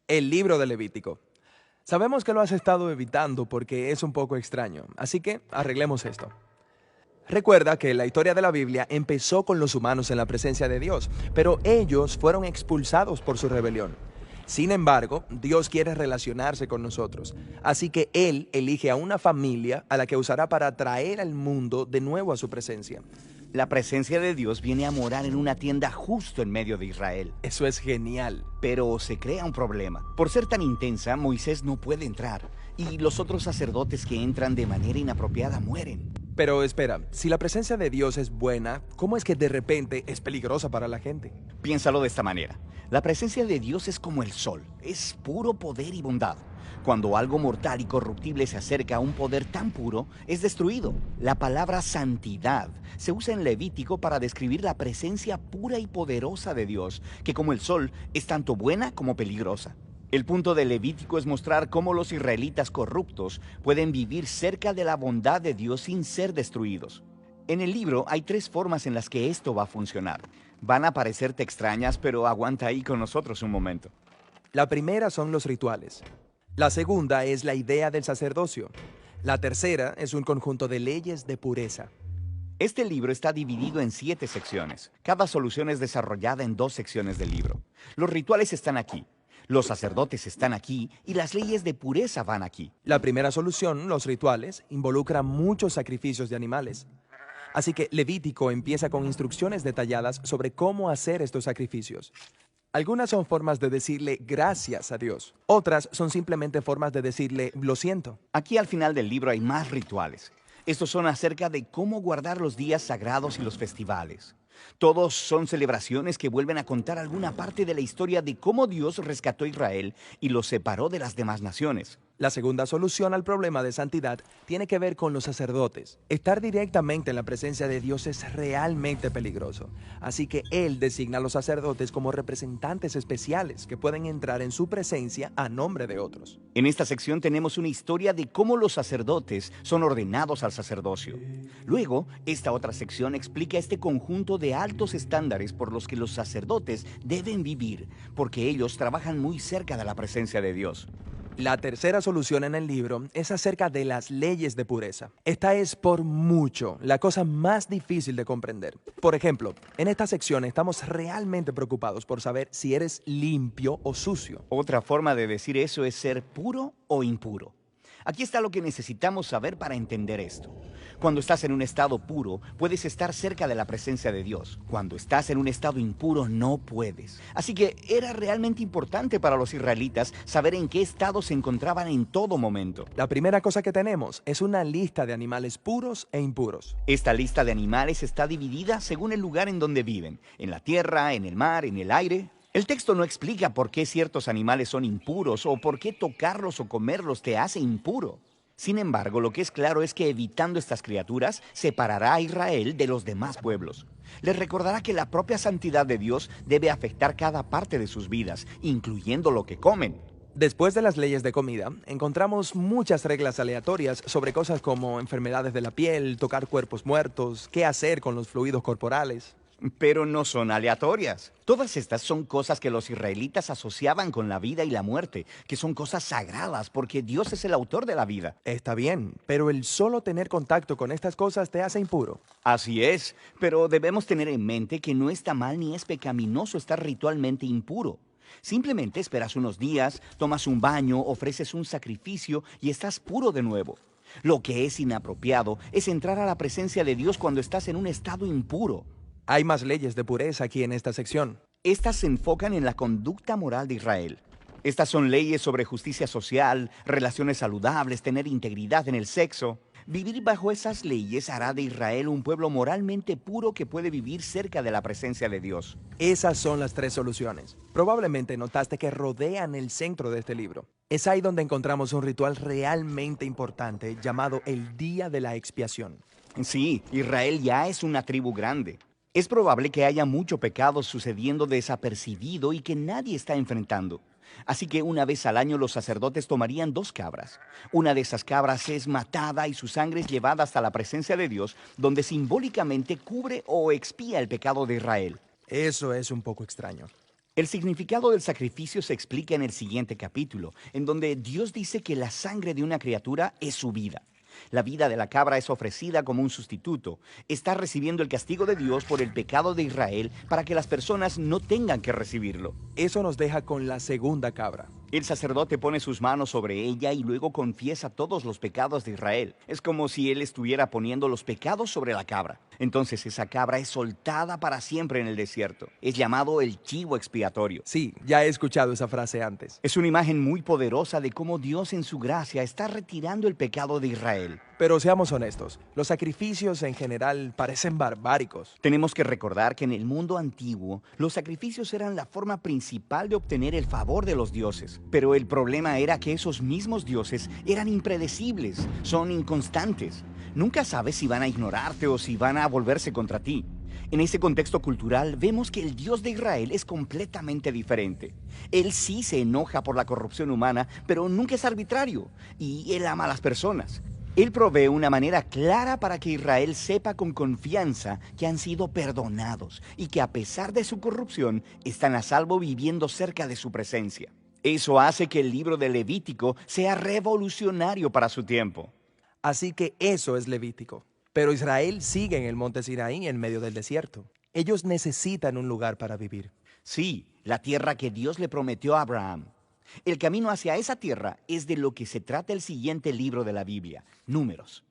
El libro de Levítico. Sabemos que lo has estado evitando porque es un poco extraño, así que arreglemos esto. Recuerda que la historia de la Biblia empezó con los humanos en la presencia de Dios, pero ellos fueron expulsados por su rebelión. Sin embargo, Dios quiere relacionarse con nosotros, así que Él elige a una familia a la que usará para traer al mundo de nuevo a su presencia. La presencia de Dios viene a morar en una tienda justo en medio de Israel. Eso es genial. Pero se crea un problema. Por ser tan intensa, Moisés no puede entrar, y los otros sacerdotes que entran de manera inapropiada mueren. Pero espera, si la presencia de Dios es buena, ¿cómo es que de repente es peligrosa para la gente? Piénsalo de esta manera. La presencia de Dios es como el sol, es puro poder y bondad. Cuando algo mortal y corruptible se acerca a un poder tan puro, es destruido. La palabra santidad se usa en Levítico para describir la presencia pura y poderosa de Dios, que como el sol es tanto buena como peligrosa. El punto de Levítico es mostrar cómo los israelitas corruptos pueden vivir cerca de la bondad de Dios sin ser destruidos. En el libro hay 3 formas en las que esto va a funcionar. Van a parecerte extrañas, pero aguanta ahí con nosotros un momento. La primera son los rituales. La segunda es la idea del sacerdocio. La tercera es un conjunto de leyes de pureza. Este libro está dividido en 7 secciones. Cada solución es desarrollada en 2 secciones del libro. Los rituales están aquí. Los sacerdotes están aquí y las leyes de pureza van aquí. La primera solución, los rituales, involucra muchos sacrificios de animales. Así que Levítico empieza con instrucciones detalladas sobre cómo hacer estos sacrificios. Algunas son formas de decirle gracias a Dios. Otras son simplemente formas de decirle lo siento. Aquí al final del libro hay más rituales. Estos son acerca de cómo guardar los días sagrados y los festivales. Todos son celebraciones que vuelven a contar alguna parte de la historia de cómo Dios rescató a Israel y los separó de las demás naciones. La segunda solución al problema de santidad tiene que ver con los sacerdotes. Estar directamente en la presencia de Dios es realmente peligroso, así que Él designa a los sacerdotes como representantes especiales que pueden entrar en su presencia a nombre de otros. En esta sección tenemos una historia de cómo los sacerdotes son ordenados al sacerdocio. Luego, esta otra sección explica este conjunto de altos estándares por los que los sacerdotes deben vivir, porque ellos trabajan muy cerca de la presencia de Dios. La tercera solución en el libro es acerca de las leyes de pureza. Esta es por mucho la cosa más difícil de comprender. Por ejemplo, en esta sección estamos realmente preocupados por saber si eres limpio o sucio. Otra forma de decir eso es ser puro o impuro. Aquí está lo que necesitamos saber para entender esto. Cuando estás en un estado puro, puedes estar cerca de la presencia de Dios. Cuando estás en un estado impuro, no puedes. Así que era realmente importante para los israelitas saber en qué estado se encontraban en todo momento. La primera cosa que tenemos es una lista de animales puros e impuros. Esta lista de animales está dividida según el lugar en donde viven, en la tierra, en el mar, en el aire. El texto no explica por qué ciertos animales son impuros o por qué tocarlos o comerlos te hace impuro. Sin embargo, lo que es claro es que evitando estas criaturas, separará a Israel de los demás pueblos. Les recordará que la propia santidad de Dios debe afectar cada parte de sus vidas, incluyendo lo que comen. Después de las leyes de comida, encontramos muchas reglas aleatorias sobre cosas como enfermedades de la piel, tocar cuerpos muertos, qué hacer con los fluidos corporales. Pero no son aleatorias. Todas estas son cosas que los israelitas asociaban con la vida y la muerte, que son cosas sagradas porque Dios es el autor de la vida. Está bien, pero el solo tener contacto con estas cosas te hace impuro. Así es, pero debemos tener en mente que no está mal ni es pecaminoso estar ritualmente impuro. Simplemente esperas unos días, tomas un baño, ofreces un sacrificio y estás puro de nuevo. Lo que es inapropiado es entrar a la presencia de Dios cuando estás en un estado impuro. Hay más leyes de pureza aquí en esta sección. Estas se enfocan en la conducta moral de Israel. Estas son leyes sobre justicia social, relaciones saludables, tener integridad en el sexo. Vivir bajo esas leyes hará de Israel un pueblo moralmente puro que puede vivir cerca de la presencia de Dios. Esas son las 3 soluciones. Probablemente notaste que rodean el centro de este libro. Es ahí donde encontramos un ritual realmente importante llamado el Día de la Expiación. Sí, Israel ya es una tribu grande. Es probable que haya mucho pecado sucediendo desapercibido y que nadie está enfrentando. Así que una vez al año los sacerdotes tomarían 2 cabras. Una de esas cabras es matada y su sangre es llevada hasta la presencia de Dios, donde simbólicamente cubre o expía el pecado de Israel. Eso es un poco extraño. El significado del sacrificio se explica en el siguiente capítulo, en donde Dios dice que la sangre de una criatura es su vida. La vida de la cabra es ofrecida como un sustituto. Está recibiendo el castigo de Dios por el pecado de Israel para que las personas no tengan que recibirlo. Eso nos deja con la segunda cabra. El sacerdote pone sus manos sobre ella y luego confiesa todos los pecados de Israel. Es como si él estuviera poniendo los pecados sobre la cabra. Entonces esa cabra es soltada para siempre en el desierto. Es llamado el chivo expiatorio. Sí, ya he escuchado esa frase antes. Es una imagen muy poderosa de cómo Dios en su gracia está retirando el pecado de Israel. Pero seamos honestos, los sacrificios en general parecen barbáricos. Tenemos que recordar que en el mundo antiguo, los sacrificios eran la forma principal de obtener el favor de los dioses. Pero el problema era que esos mismos dioses eran impredecibles, son inconstantes. Nunca sabes si van a ignorarte o si van a volverse contra ti. En ese contexto cultural vemos que el Dios de Israel es completamente diferente. Él sí se enoja por la corrupción humana, pero nunca es arbitrario, y él ama a las personas. Él provee una manera clara para que Israel sepa con confianza que han sido perdonados y que a pesar de su corrupción están a salvo viviendo cerca de su presencia. Eso hace que el libro de Levítico sea revolucionario para su tiempo. Así que eso es Levítico. Pero Israel sigue en el monte Sinaí en medio del desierto. Ellos necesitan un lugar para vivir. Sí, la tierra que Dios le prometió a Abraham. El camino hacia esa tierra es de lo que se trata el siguiente libro de la Biblia, Números.